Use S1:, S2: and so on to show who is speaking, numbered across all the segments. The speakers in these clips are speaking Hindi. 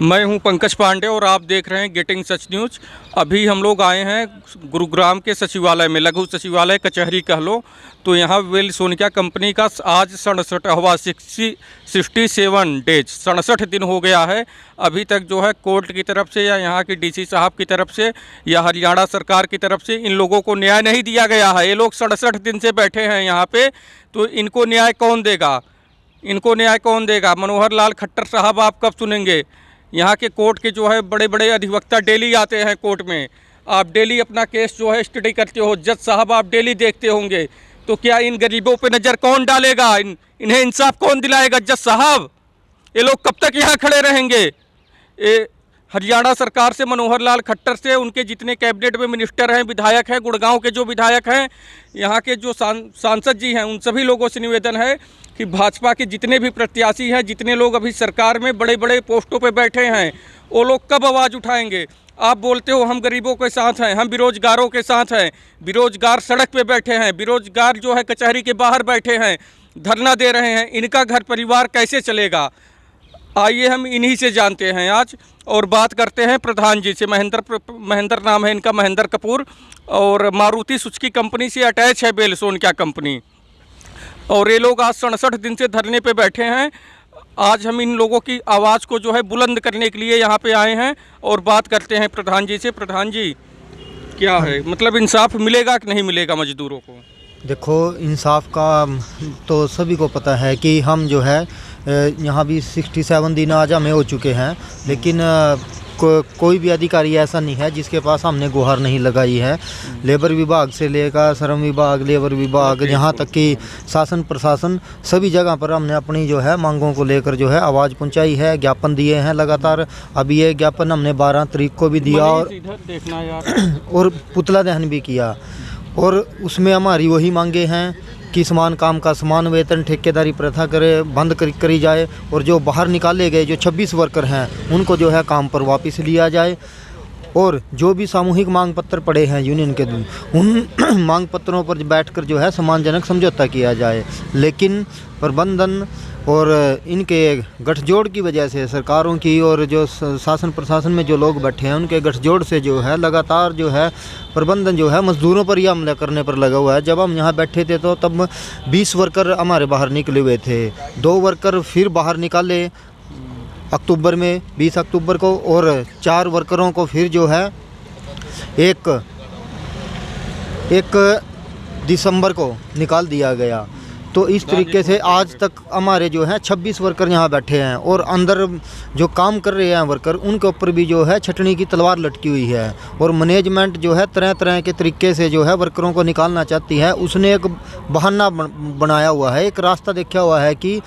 S1: मैं हूं पंकज पांडे और आप देख रहे हैं गेटिंग सच न्यूज़। अभी हम लोग आए हैं गुरुग्राम के सचिवालय में, लघु सचिवालय कचहरी कह लो। तो यहाँ वेल सोनिका कंपनी का आज 67 डेज 67 दिन हो गया है। अभी तक जो है कोर्ट की तरफ से या यहाँ की डीसी साहब की तरफ से या हरियाणा सरकार की तरफ से इन लोगों को न्याय नहीं दिया गया है। ये लोग 67 दिन से बैठे हैं यहाँ पे, तो इनको न्याय कौन देगा? इनको न्याय कौन देगा? मनोहर लाल खट्टर साहब आप कब सुनेंगे? यहाँ के कोर्ट के जो है बड़े बड़े अधिवक्ता डेली आते हैं कोर्ट में, आप डेली अपना केस जो है स्टडी करते हो। जज साहब आप डेली देखते होंगे, तो क्या इन गरीबों पे नज़र कौन डालेगा? इन्हें इंसाफ कौन दिलाएगा? जज साहब, ये लोग कब तक यहाँ खड़े रहेंगे? हरियाणा सरकार से, मनोहर लाल खट्टर से, उनके जितने कैबिनेट में मिनिस्टर हैं, विधायक हैं, गुड़गांव के जो विधायक हैं, यहाँ के जो सांसद जी हैं, उन सभी लोगों से निवेदन है कि भाजपा के जितने भी प्रत्याशी हैं, जितने लोग अभी सरकार में बड़े बड़े पोस्टों पे बैठे हैं, वो लोग कब आवाज़ उठाएंगे? आप बोलते हो हम गरीबों के साथ हैं, हम बेरोजगारों के साथ हैं। बेरोजगार सड़क पे बैठे हैं, बेरोजगार जो है कचहरी के बाहर बैठे हैं, धरना दे रहे हैं। इनका घर परिवार कैसे चलेगा? आइए हम इन्हीं से जानते हैं आज, और बात करते हैं प्रधान जी से। महेंद्र नाम है इनका, महेंद्र कपूर, और मारुति सुजुकी कंपनी से अटैच है बेल सोनिका कंपनी। और ये लोग आज 67 दिन से धरने पे बैठे हैं। आज हम इन लोगों की आवाज़ को जो है बुलंद करने के लिए यहाँ पे आए हैं और बात करते हैं प्रधान जी से। प्रधान जी, क्या है मतलब इंसाफ मिलेगा कि नहीं मिलेगा मजदूरों को?
S2: देखो, इंसाफ का तो सभी को पता है कि हम जो है यहाँ भी 67 दिन आज हमें हो चुके हैं, लेकिन कोई भी अधिकारी ऐसा नहीं है जिसके पास हमने गुहार नहीं लगाई है। लेबर विभाग से लेकर श्रम विभाग, लेबर विभाग, यहाँ तक कि शासन प्रशासन, सभी जगह पर हमने अपनी जो है मांगों को लेकर जो है आवाज़ पहुँचाई है, ज्ञापन दिए हैं लगातार। अभी ये ज्ञापन हमने 12 तारीख को भी दिया और पुतला दहन भी किया, और उसमें हमारी वही मांगे हैं कि समान काम का समान वेतन, ठेकेदारी प्रथा बंद करी जाए, और जो बाहर निकाले गए जो 26 वर्कर हैं उनको जो है काम पर वापस लिया जाए, और जो भी सामूहिक मांग पत्र पड़े हैं यूनियन के, उन मांग पत्रों पर बैठकर जो है सम्मानजनक समझौता किया जाए। लेकिन प्रबंधन और इनके गठजोड़ की वजह से, सरकारों की और जो शासन प्रशासन में जो लोग बैठे हैं उनके गठजोड़ से जो है लगातार जो है प्रबंधन जो है मजदूरों पर ही हमला करने पर लगा हुआ है। जब हम यहाँ बैठे थे तो तब 20 वर्कर हमारे बाहर निकले हुए थे, 2 वर्कर फिर बाहर निकाले अक्टूबर में, 20 अक्टूबर को, और 4 वर्करों को फिर जो है 1 दिसंबर को निकाल दिया गया। तो इस तरीके से आज तक हमारे जो है 26 वर्कर यहाँ बैठे हैं, और अंदर जो काम कर रहे हैं वर्कर, उनके ऊपर भी जो है छटनी की तलवार लटकी हुई है। और मैनेजमेंट जो है तरह तरह के तरीके से जो है वर्करों को निकालना चाहती है। उसने एक बहाना बनाया हुआ है, एक रास्ता देखा हुआ है कि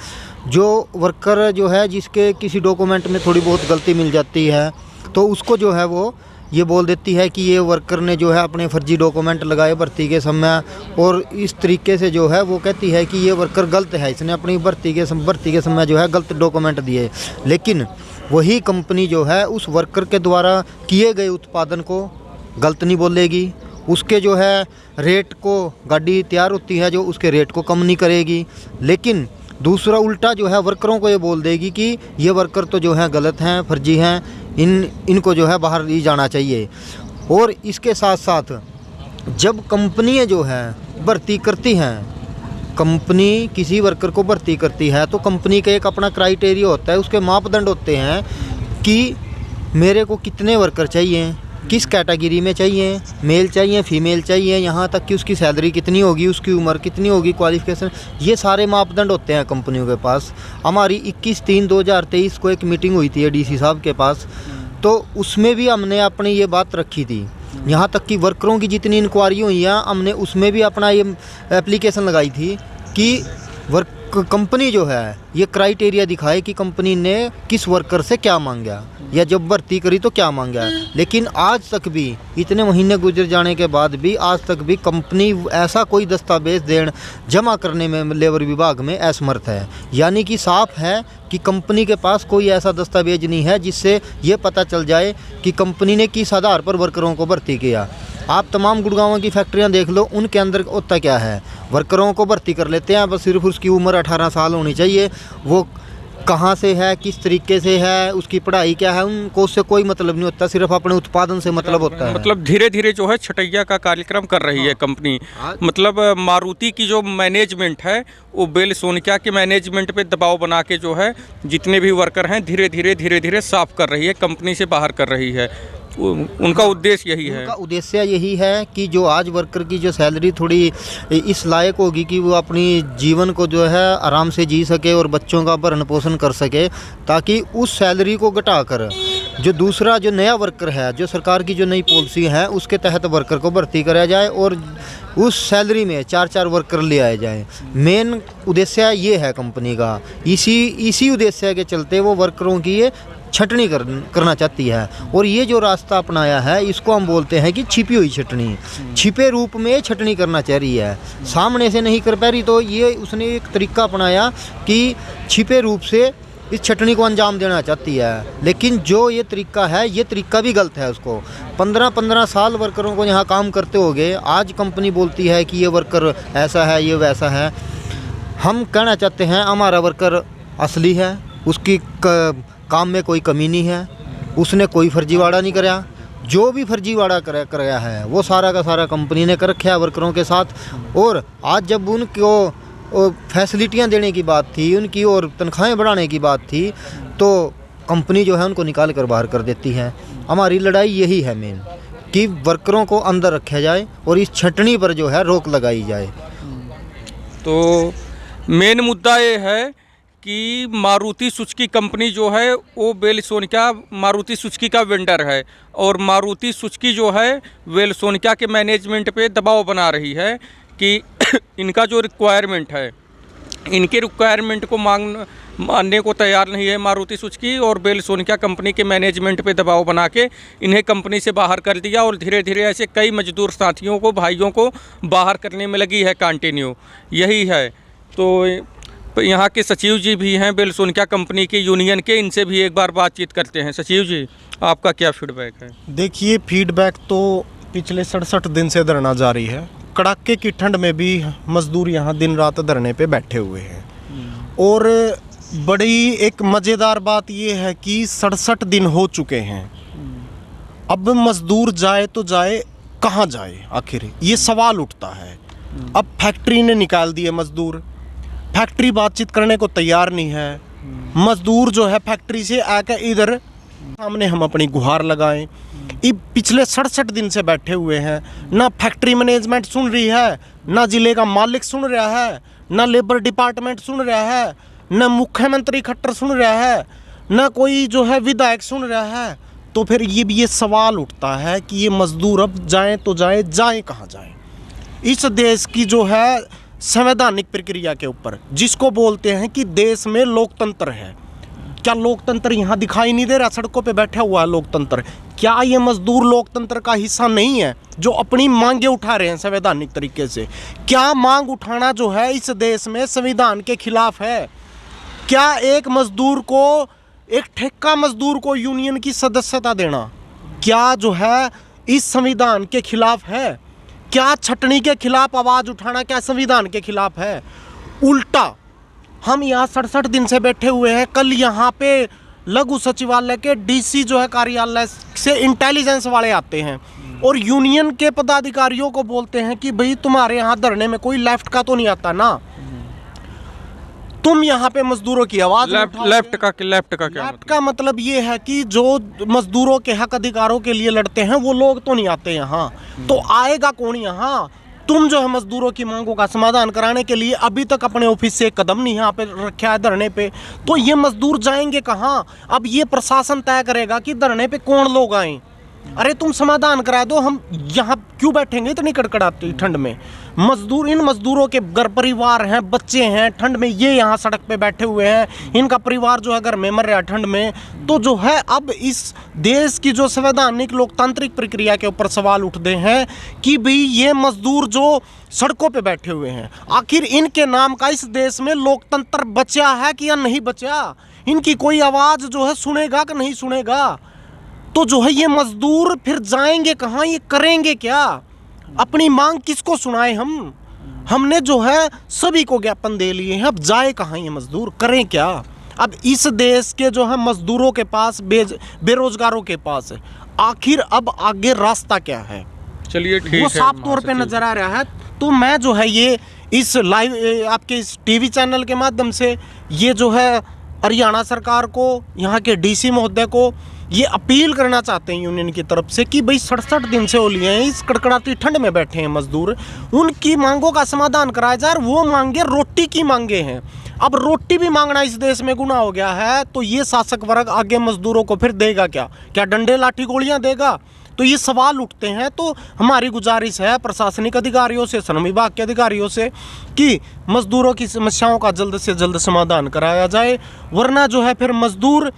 S2: जो वर्कर जो है जिसके किसी डॉक्यूमेंट में थोड़ी बहुत गलती मिल जाती है, तो उसको जो है वो ये बोल देती है कि ये वर्कर ने जो है अपने फर्जी डॉक्यूमेंट लगाए भर्ती के समय, और इस तरीके से जो है वो कहती है कि ये वर्कर गलत है, इसने अपनी भर्ती के समय जो है गलत डॉक्यूमेंट दिए। लेकिन वही कंपनी जो है उस वर्कर के द्वारा किए गए उत्पादन को गलत नहीं बोलेगी, उसके जो है रेट को, गाड़ी तैयार होती है जो उसके रेट को कम नहीं करेगी, लेकिन दूसरा उल्टा जो है वर्करों को ये बोल देगी कि ये वर्कर तो जो है गलत हैं, फर्जी हैं, इनको जो है बाहर ही जाना चाहिए। और इसके साथ साथ जब कंपनियां जो है भर्ती करती हैं, कंपनी किसी वर्कर को भर्ती करती है, तो कंपनी का एक अपना क्राइटेरिया होता है, उसके मापदंड होते हैं कि मेरे को कितने वर्कर चाहिए, किस कैटेगरी में चाहिए, मेल चाहिए, फीमेल चाहिए, यहाँ तक कि उसकी सैलरी कितनी होगी, उसकी उम्र कितनी होगी, क्वालिफिकेशन, ये सारे मापदंड होते हैं कंपनियों के पास। हमारी 21/3/2023 को एक मीटिंग हुई थी डीसी साहब के पास, तो उसमें भी हमने अपनी ये बात रखी थी। यहाँ तक कि वर्करों की जितनी इंक्वायरी हुई है, हमने उसमें भी अपना ये एप्लीकेशन लगाई थी कि कंपनी जो है ये क्राइटेरिया दिखाए कि कंपनी ने किस वर्कर से क्या मांगा, या जब भर्ती करी तो क्या मांगा। लेकिन आज तक भी, इतने महीने गुजर जाने के बाद भी, आज तक भी कंपनी ऐसा कोई दस्तावेज जमा करने में लेबर विभाग में असमर्थ है। यानी कि साफ है कि कंपनी के पास कोई ऐसा दस्तावेज नहीं है जिससे ये पता चल जाए कि कंपनी ने किस आधार पर वर्करों को भर्ती किया। आप तमाम गुड़गांव की फैक्ट्रियां देख लो, उनके अंदर होता क्या है, वर्करों को भर्ती कर लेते हैं, बस सिर्फ उसकी उम्र 18 साल होनी चाहिए, वो कहाँ से है, किस तरीके से है, उसकी पढ़ाई क्या है, उनको उससे कोई मतलब नहीं होता, सिर्फ अपने उत्पादन से मतलब होता है।
S1: मतलब धीरे धीरे जो है छटैया का कार्यक्रम कर रही है कंपनी। मतलब मारुति की जो मैनेजमेंट है वो बेल सोनिका के मैनेजमेंट पे दबाव बना के जो है जितने भी वर्कर हैं धीरे धीरे साफ कर रही है, कंपनी से बाहर कर रही है। उनका उद्देश्य यही है।
S2: उनका उद्देश्य यही है कि जो आज वर्कर की जो सैलरी थोड़ी इस लायक होगी कि वो अपनी जीवन को जो है आराम से जी सके और बच्चों का भरण पोषण कर सके, ताकि उस सैलरी को घटाकर जो दूसरा जो नया वर्कर है, जो सरकार की जो नई पॉलिसी है उसके तहत वर्कर को भर्ती कराया जाए और उस सैलरी में 4-4 वर्कर ले आए जाए। मेन उद्देश्य ये है कंपनी का। इसी उद्देश्य के चलते वो वर्करों की ये छटनी करना चाहती है। और ये जो रास्ता अपनाया है इसको हम बोलते हैं कि छिपी हुई छटनी, छिपे रूप में छटनी करना चाह रही है, सामने से नहीं कर पा रही। तो ये उसने एक तरीका अपनाया कि छिपे रूप से इस छटनी को अंजाम देना चाहती है। लेकिन जो ये तरीका है, ये तरीका भी गलत है। उसको 15-15 साल वर्करों को यहाँ काम करते हो गए, आज कंपनी बोलती है कि ये वर्कर ऐसा है, ये वैसा है। हम कहना चाहते हैं हमारा वर्कर असली है, उसकी काम में कोई कमी नहीं है, उसने कोई फर्जीवाड़ा नहीं कराया। जो भी फर्जीवाड़ा कराया है वो सारा का सारा कंपनी ने कर रखा है वर्करों के साथ। और आज जब उनको फैसिलिटियां देने की बात थी, उनकी और तनख्वाहें बढ़ाने की बात थी, तो कंपनी जो है उनको निकाल कर बाहर कर देती है। हमारी लड़ाई यही है मेन, कि वर्करों को अंदर रखा जाए और इस छटनी पर जो है रोक लगाई जाए।
S1: तो मेन मुद्दा ये है कि मारुति सुजुकी कंपनी जो है वो बेल सोनिका मारुति सुजुकी का वेंडर है, और मारुति सुजुकी जो है बेल सोनिका के मैनेजमेंट पे दबाव बना रही है कि इनका जो रिक्वायरमेंट है, इनके रिक्वायरमेंट को मानने को तैयार नहीं है मारुति सुजुकी, और बेल सोनिका कंपनी के मैनेजमेंट पे दबाव बना के इन्हें कंपनी से बाहर कर दिया। और धीरे धीरे ऐसे कई मजदूर साथियों को, भाइयों को बाहर करने में लगी है कंटिन्यू। यही है। तो यहाँ के सचिव जी भी हैं बेल सोनिका कंपनी के यूनियन के, इनसे भी एक बार बातचीत करते हैं। सचिव जी, आपका क्या फीडबैक है?
S3: देखिए, फीडबैक तो पिछले 67 दिन से धरना जारी है। कड़ाके की ठंड में भी मजदूर यहाँ दिन रात धरने पे बैठे हुए हैं। और बड़ी एक मज़ेदार बात ये है कि 67 दिन हो चुके हैं। अब मजदूर जाए तो जाए कहाँ जाए आखिर, ये सवाल उठता है। अब फैक्ट्री ने निकाल दिए मजदूर, फैक्ट्री बातचीत करने को तैयार नहीं है। मजदूर जो है फैक्ट्री से आकर इधर सामने हम अपनी गुहार लगाएं। ये पिछले 67 दिन से बैठे हुए हैं। ना फैक्ट्री मैनेजमेंट सुन रही है, ना जिले का मालिक सुन रहा है, ना लेबर डिपार्टमेंट सुन रहा है, ना मुख्यमंत्री खट्टर सुन रहा है, ना कोई जो है विधायक सुन रहा है। तो फिर ये सवाल उठता है कि ये मजदूर अब जाएं तो जाएं कहाँ जाएं। इस देश की जो है संवैधानिक प्रक्रिया के ऊपर, जिसको बोलते हैं कि देश में लोकतंत्र है, क्या लोकतंत्र यहाँ दिखाई नहीं दे रहा? सड़कों पे बैठा हुआ है लोकतंत्र। क्या ये मजदूर लोकतंत्र का हिस्सा नहीं है जो अपनी मांगे उठा रहे हैं संवैधानिक तरीके से? क्या मांग उठाना जो है इस देश में संविधान के खिलाफ है? क्या एक मजदूर को, एक ठेका मजदूर को यूनियन की सदस्यता देना क्या जो है इस संविधान के खिलाफ है? क्या छटनी के खिलाफ आवाज़ उठाना क्या संविधान के खिलाफ है? उल्टा हम यहाँ 67 दिन से बैठे हुए हैं। कल यहाँ पे लघु सचिवालय के डीसी जो है कार्यालय से इंटेलिजेंस वाले आते हैं और यूनियन के पदाधिकारियों को बोलते हैं कि भाई तुम्हारे यहाँ धरने में कोई लेफ्ट का तो नहीं आता ना, तुम यहाँ पे मजदूरों की आवाज़
S1: लेफ्ट का क्या
S3: लेफ्ट का मतलब ये है कि जो मजदूरों के हक अधिकारों के लिए लड़ते हैं वो लोग तो नहीं आते यहाँ। तो आएगा कौन यहाँ? तुम जो है मजदूरों की मांगों का समाधान कराने के लिए अभी तक अपने ऑफिस से एक कदम नहीं यहाँ पे रखा है धरने पे, तो ये मजदूर जाएंगे कहाँ? अब ये प्रशासन तय करेगा कि धरने पे कौन लोग आए। अरे तुम समाधान करा दो, हम यहाँ क्यों बैठेंगे इतनी कड़कड़ाती ठंड में? मजदूर, इन मजदूरों के घर परिवार हैं, बच्चे हैं, ठंड में ये यहाँ सड़क पे बैठे हुए हैं, इनका परिवार जो है घर में मर रहा है ठंड में। तो जो है अब इस देश की जो संवैधानिक लोकतांत्रिक प्रक्रिया के ऊपर सवाल उठते हैं कि भाई ये मजदूर जो सड़कों पे बैठे हुए हैं, आखिर इनके नाम का इस देश में लोकतंत्र बचा है कि या नहीं बचा? इनकी कोई आवाज़ जो है सुनेगा कि नहीं सुनेगा? तो जो है ये मजदूर फिर जाएंगे कहाँ, ये करेंगे क्या? अपनी मांग किसको सुनाए हमने जो है सभी को ज्ञापन दे लिए हैं, अब जाए कहाँ ये मजदूर, करें क्या? अब इस देश के जो है मजदूरों के पास, बेरोजगारों के पास आखिर अब आगे रास्ता क्या है,
S1: चलिए ठीक है,
S3: वो साफ तौर पे नजर आ रहा है। तो मैं जो है ये इस लाइव आपके इस टीवी चैनल के माध्यम से ये जो है हरियाणा सरकार को, यहाँ के डीसी महोदय को ये अपील करना चाहते हैं यूनियन की तरफ से कि भाई 67 दिन से होली हैं, इस कड़कड़ाती ठंड में बैठे हैं मजदूर, उनकी मांगों का समाधान कराया जाए। वो मांगे रोटी की मांगे हैं। अब रोटी भी मांगना इस देश में गुनाह हो गया है, तो ये शासक वर्ग आगे मजदूरों को फिर देगा क्या? क्या डंडे लाठी गोलियां देगा? तो ये सवाल उठते हैं। तो हमारी गुजारिश है प्रशासनिक अधिकारियों से, श्रम विभाग के अधिकारियों से कि मजदूरों की समस्याओं का जल्द से जल्द समाधान कराया जाए, वरना जो है फिर मजदूर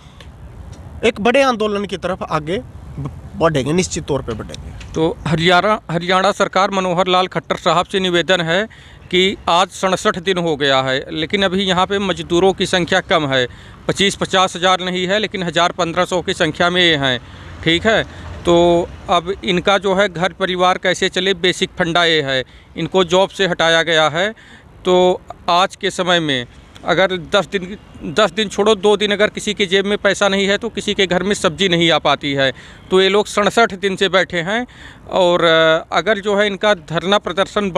S3: एक बड़े आंदोलन की तरफ आगे बढ़ेंगे, निश्चित तौर पे बढ़ेंगे।
S1: तो हरियाणा सरकार मनोहर लाल खट्टर साहब से निवेदन है कि आज 67 दिन हो गया है, लेकिन अभी यहाँ पे मजदूरों की संख्या कम है, 25-50 हज़ार नहीं है, लेकिन 1000-1500 की संख्या में ये हैं, ठीक है। तो अब इनका जो है घर परिवार कैसे चले, बेसिक फंडा ये है। इनको जॉब से हटाया गया है। तो आज के समय में अगर 10 दिन छोड़ो, 2 दिन अगर किसी के जेब में पैसा नहीं है तो किसी के घर में सब्जी नहीं आ पाती है। तो ये लोग 67 दिन से बैठे हैं। और अगर जो है इनका धरना प्रदर्शन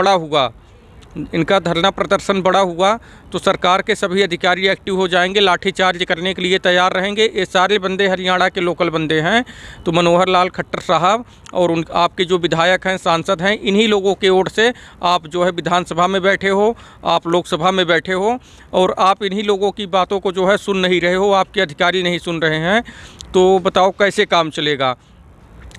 S1: बड़ा हुआ तो सरकार के सभी अधिकारी एक्टिव हो जाएंगे, लाठीचार्ज करने के लिए तैयार रहेंगे। ये सारे बंदे हरियाणा के लोकल बंदे हैं। तो मनोहर लाल खट्टर साहब और आपके जो विधायक हैं, सांसद हैं, इन्हीं लोगों के ओर से आप जो है विधानसभा में बैठे हो, आप लोकसभा में बैठे हो, और आप इन्हीं लोगों की बातों को जो है सुन नहीं रहे हो, आपके अधिकारी नहीं सुन रहे हैं। तो बताओ कैसे काम चलेगा?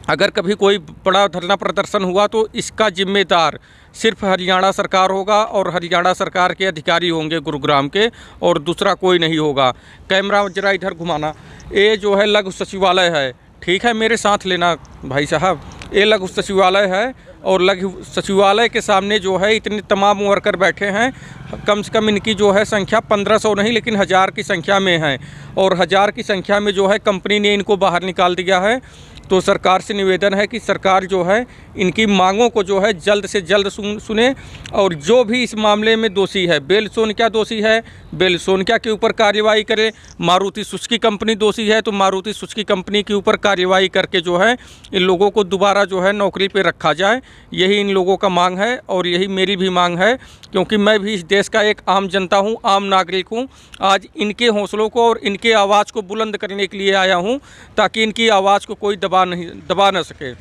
S1: अगर कभी कोई बड़ा धरना प्रदर्शन हुआ तो इसका जिम्मेदार सिर्फ हरियाणा सरकार होगा और हरियाणा सरकार के अधिकारी होंगे गुरुग्राम के, और दूसरा कोई नहीं होगा। कैमरा जरा इधर घुमाना। ये जो है लघु सचिवालय है, ठीक है, मेरे साथ लेना भाई साहब। ये लघु सचिवालय है और लघु सचिवालय के सामने जो है इतने तमाम वर्कर बैठे हैं। कम से कम इनकी जो है संख्या 1500 नहीं लेकिन 1000 की संख्या में है, और 1000 की संख्या में जो है कंपनी ने इनको बाहर निकाल दिया है। तो सरकार से निवेदन है कि सरकार जो है इनकी मांगों को जो है जल्द से जल्द सुने, और जो भी इस मामले में दोषी है, बेल सोनकिया दोषी है, बेल सोनकिया के ऊपर कार्रवाई करे। मारुति सुजुकी कंपनी दोषी है तो मारुति सुजुकी कंपनी के ऊपर कार्रवाई करके जो है इन लोगों को दोबारा जो है नौकरी पे रखा जाए। यही इन लोगों का मांग है और यही मेरी भी मांग है, क्योंकि मैं भी इस देश का एक आम जनता हूँ, आम नागरिक हूँ। आज इनके हौसलों को और इनके आवाज़ को बुलंद करने के लिए आया हूँ, ताकि इनकी आवाज़ को कोई दबा न सके।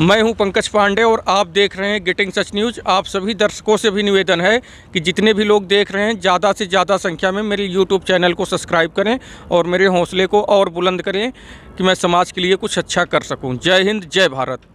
S1: मैं हूं पंकज पांडे और आप देख रहे हैं गेटिंग सच न्यूज़। आप सभी दर्शकों से भी निवेदन है कि जितने भी लोग देख रहे हैं ज़्यादा से ज़्यादा संख्या में मेरे यूट्यूब चैनल को सब्सक्राइब करें और मेरे हौसले को और बुलंद करें कि मैं समाज के लिए कुछ अच्छा कर सकूं। जय हिंद, जय भारत।